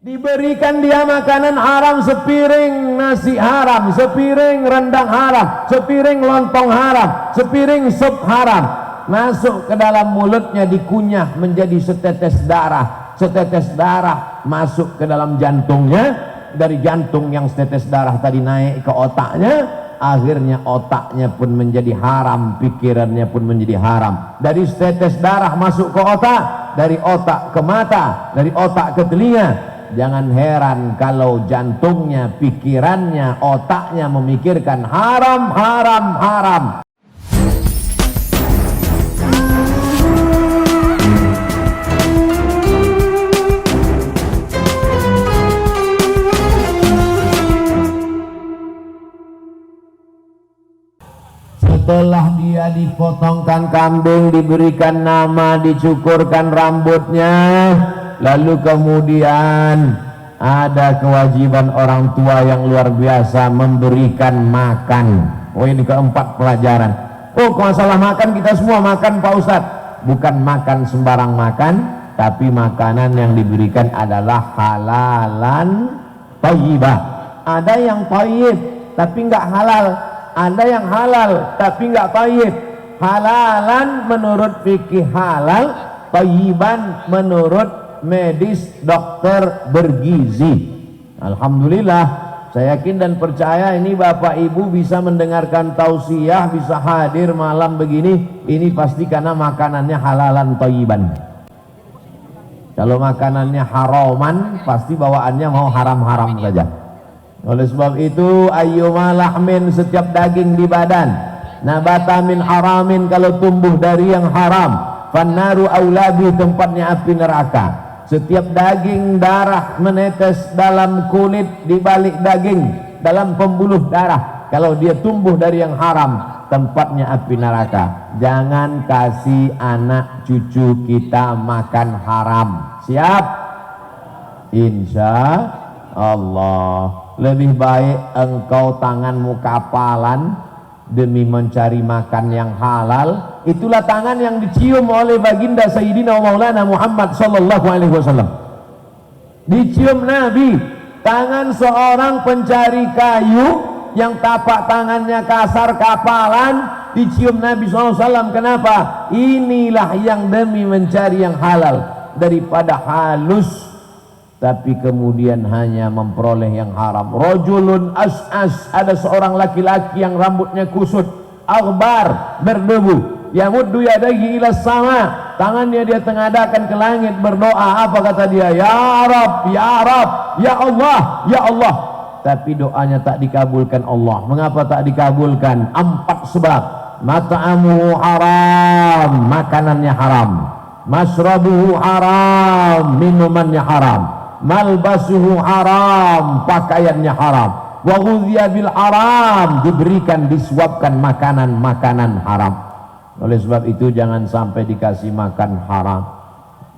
Diberikan dia makanan haram, sepiring nasi haram, sepiring rendang haram, sepiring lontong haram, sepiring sup haram, masuk ke dalam mulutnya, dikunyah menjadi setetes darah. Setetes darah masuk ke dalam jantungnya, dari jantung yang setetes darah tadi naik ke otaknya, akhirnya otaknya pun menjadi haram, pikirannya pun menjadi haram. Dari setetes darah masuk ke otak, dari otak ke mata, dari otak ke telinga. Jangan heran kalau jantungnya, pikirannya, otaknya memikirkan haram, haram, haram. Setelah dia dipotongkan kambing, diberikan nama, dicukurkan rambutnya, lalu kemudian ada kewajiban orang tua yang luar biasa, memberikan makan. Oh, ini keempat pelajaran. Oh, masalah makan kita semua makan Pak Ustadz. Bukan makan sembarang makan, tapi makanan yang diberikan adalah halalan thayyibah. Ada yang thayyib tapi enggak halal, ada yang halal tapi enggak thayyib. Halalan menurut fikih halal, thayyiban menurut medis dokter bergizi. Alhamdulillah, saya yakin dan percaya ini Bapak Ibu bisa mendengarkan tausiah, bisa hadir malam begini, ini pasti karena makanannya halalan thayyiban. Kalau makanannya haraman, pasti bawaannya mau haram-haram saja. Oleh sebab itu, ayyuma lahmin, setiap daging di badan, nabata min haramin, kalau tumbuh dari yang haram, fannaru aulabi, tempatnya api neraka. Setiap daging darah menetes dalam kulit, di balik daging, dalam pembuluh darah, kalau dia tumbuh dari yang haram, tempatnya api neraka. Jangan kasih anak cucu kita makan haram. Siap? Insya Allah. Lebih baik engkau tanganmu kapalan demi mencari makan yang halal. Itulah tangan yang dicium oleh baginda Sayyidina Maulana Muhammad sallallahu alaihi wasallam. Dicium Nabi, tangan seorang pencari kayu yang tapak tangannya kasar kapalan, dicium Nabi SAW. Kenapa? Inilah yang demi mencari yang halal, daripada halus tapi kemudian hanya memperoleh yang haram. Rajulun as'as, ada seorang laki-laki yang rambutnya kusut, aghbar, berdebu, yamuddu yadayhi ila sama, tangannya dia tengadakan ke langit berdoa. Apa kata dia? Ya Rab, ya Rab, ya Allah, ya Allah. Tapi doanya tak dikabulkan Allah. Mengapa tak dikabulkan? 4 sebab. Mat'amuhu haram, makanannya haram. Masrabuhu haram, minumannya haram. Malbasuhu haram, pakaiannya haram. Wa ghudhiya bil haram, diberikan, disuapkan makanan-makanan haram. Oleh sebab itu jangan sampai dikasih makan haram.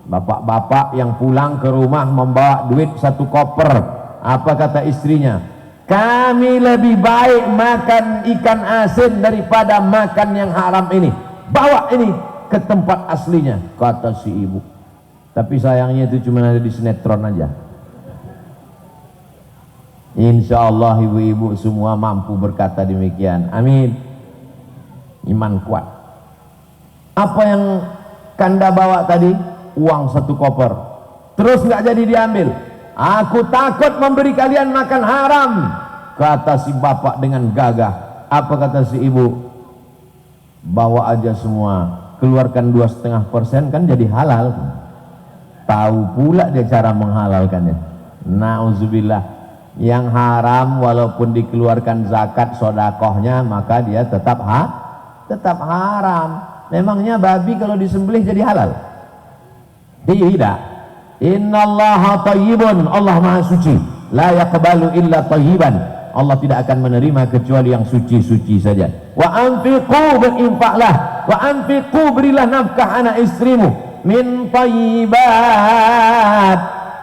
Bapak-bapak yang pulang ke rumah membawa duit 1 koper, apa kata istrinya? Kami lebih baik makan ikan asin daripada makan yang haram ini. Bawa ini ke tempat aslinya, kata si ibu. Tapi sayangnya itu cuma ada di sinetron aja. Insya Allah ibu-ibu semua mampu berkata demikian. Amin. Iman kuat. Apa yang Kanda bawa tadi? Uang 1 koper. Terus nggak jadi diambil. Aku takut memberi kalian makan haram, kata si bapak dengan gagah. Apa kata si ibu? Bawa aja semua. Keluarkan 2,5% kan jadi halal. Tahu pula dia cara menghalalkannya. Nauzubillah. Yang haram walaupun dikeluarkan zakat sodakohnya, maka dia tetap haram. Memangnya babi kalau disembelih jadi halal? Tidak. Innallaha thayyibun, Allah maha suci. La yaqbalu illa thayyiban. Allah tidak akan menerima kecuali yang suci-suci saja. Wa anfiqu, berinfaklah. Wa anfiqu, berilah nafkah anak istrimu. Min thayyibat,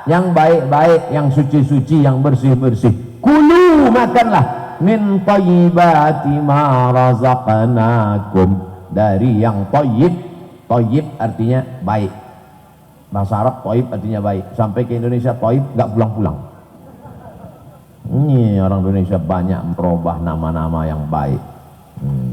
yang baik-baik, yang suci-suci, yang bersih-bersih. Kulu, makanlah. Min thayyibati ma razaqnakum, dari yang thayyib. Thayyib artinya baik. Bahasa Arab Thaib artinya baik. Sampai ke Indonesia Thaib nggak pulang-pulang. Ini orang Indonesia banyak merubah nama-nama yang baik.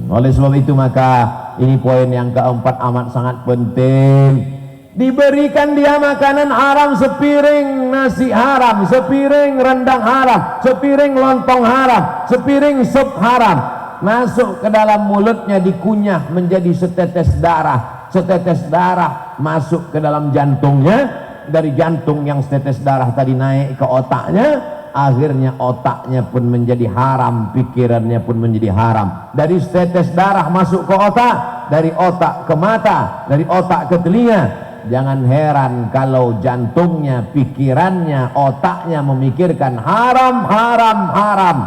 Oleh sebab itu maka ini poin yang keempat amat sangat penting. Diberikan dia makanan haram, sepiring nasi haram, sepiring rendang haram, sepiring lontong haram, sepiring sup haram, masuk ke dalam mulutnya dikunyah menjadi setetes darah, setetes darah masuk ke dalam jantungnya, dari jantung yang setetes darah tadi naik ke otaknya, akhirnya otaknya pun menjadi haram, pikirannya pun menjadi haram. Dari setetes darah masuk ke otak, dari otak ke mata, dari otak ke telinga. Jangan heran kalau jantungnya, pikirannya, otaknya memikirkan haram, haram, haram,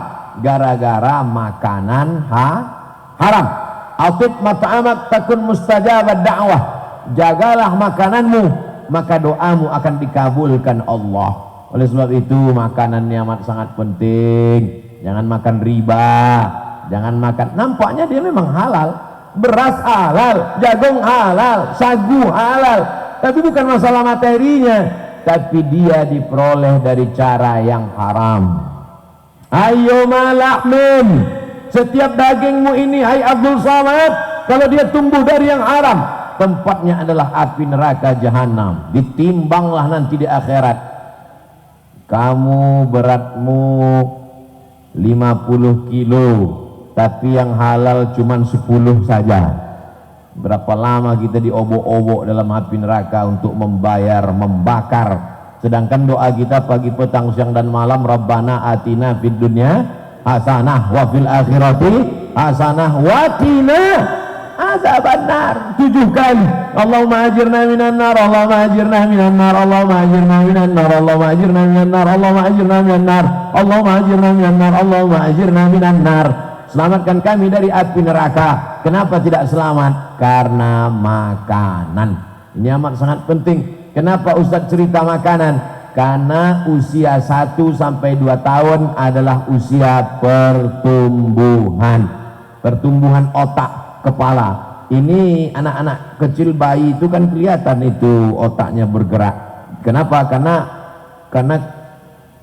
gara-gara makanan haram. Atib mat'amak takun mustajabad da'wah. Jagalah makananmu, maka doamu akan dikabulkan Allah. Oleh sebab itu makanan amat sangat penting. Jangan makan riba, jangan makan, nampaknya dia memang halal, beras halal, jagung halal, sagu halal, tapi bukan masalah materinya, tapi dia diperoleh dari cara yang haram. Ayo malahmin, setiap dagingmu ini hai Abdul Samad, kalau dia tumbuh dari yang haram, tempatnya adalah api neraka jahanam. Ditimbanglah nanti di akhirat. Kamu beratmu 50 kilo, tapi yang halal cuman 10 saja. Berapa lama kita diobok-obok dalam api neraka untuk membayar, membakar. Sedangkan doa kita pagi, petang, siang dan malam, Rabbana atina fid dunya hasanah wa fil akhirati hasanah wa qina azabannar. 7 kali. Allahumma ajirna minan nar, Allahumma ajirna minan nar, Allahumma ajirna minan nar, Allahumma ajirna minan nar, Allahumma ajirna minan nar, Allahumma ajirna minan nar, Allahumma ajirna minan nar. Selamatkan kami dari api neraka. Kenapa tidak selamat? Karena makanan. Ini amat sangat penting. Kenapa Ustadz cerita makanan? Karena usia 1 sampai 2 tahun adalah usia pertumbuhan. Pertumbuhan otak, kepala. Ini anak-anak kecil, bayi itu kan kelihatan itu otaknya bergerak. Kenapa? Karena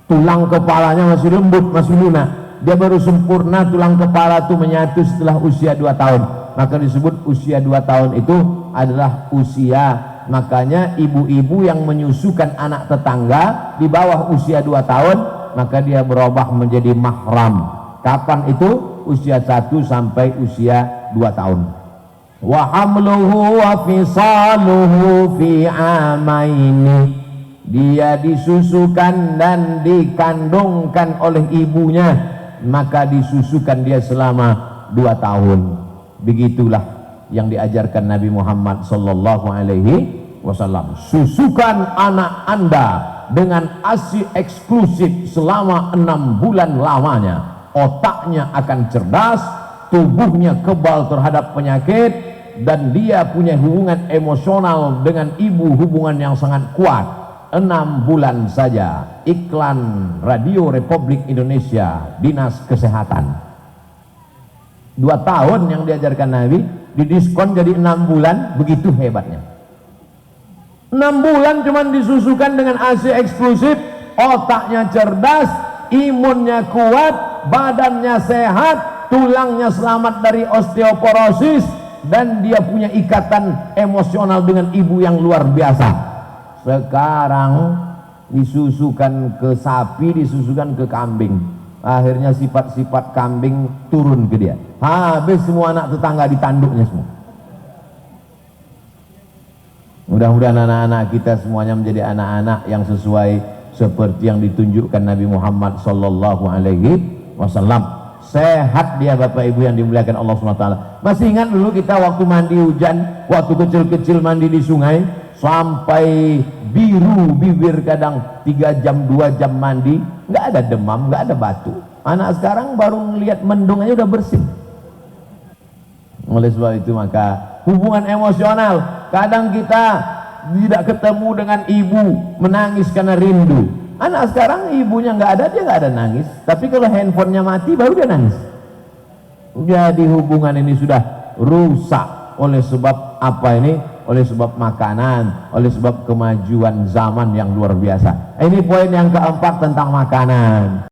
tulang kepalanya masih lembut, masih lunak. Dia baru sempurna tulang kepala itu menyatu setelah usia 2 tahun. Maka disebut usia 2 tahun itu adalah usia. Makanya ibu-ibu yang menyusukan anak tetangga di bawah usia 2 tahun, maka dia berubah menjadi mahram. Kapan itu? Usia 1 sampai usia 2 tahun. Wa hamluhu wa fisaluhu fi amaini. Dia disusukan dan dikandungkan oleh ibunya, maka disusukan dia selama 2 tahun. Begitulah yang diajarkan Nabi Muhammad sallallahu alaihi wasallam. Susukan anak Anda dengan ASI eksklusif selama 6 bulan lamanya. Otaknya akan cerdas, tubuhnya kebal terhadap penyakit, dan dia punya hubungan emosional dengan ibu, hubungan yang sangat kuat. 6 bulan saja. Iklan Radio Republik Indonesia, Dinas Kesehatan. 2 tahun yang diajarkan Nabi, didiskon jadi 6 bulan, begitu hebatnya. 6 bulan cuman disusukan dengan ASI eksklusif, otaknya cerdas, imunnya kuat, badannya sehat, tulangnya selamat dari osteoporosis, dan dia punya ikatan emosional dengan ibu yang luar biasa. Sekarang disusukan ke sapi, disusukan ke kambing, akhirnya sifat-sifat kambing turun ke dia. Habis semua anak tetangga ditanduknya semua. Mudah-mudahan anak-anak kita semuanya menjadi anak-anak yang sesuai seperti yang ditunjukkan Nabi Muhammad sallallahu alaihi wasallam. Sehat dia Bapak Ibu yang dimuliakan Allah SWT. Masih ingat dulu kita waktu mandi hujan, waktu kecil-kecil mandi di sungai, sampai biru bibir, kadang 3 jam 2 jam mandi, nggak ada demam, nggak ada batu. Anak sekarang baru ngelihat mendung aja udah bersih. Oleh sebab itu maka hubungan emosional, kadang kita tidak ketemu dengan ibu, menangis karena rindu. Anak sekarang ibunya nggak ada, dia nggak ada nangis, tapi kalau handphonenya mati baru dia nangis. Jadi hubungan ini sudah rusak. Oleh sebab apa ini? oleh sebab makanan, oleh sebab kemajuan zaman yang luar biasa. Ini poin yang keempat tentang makanan.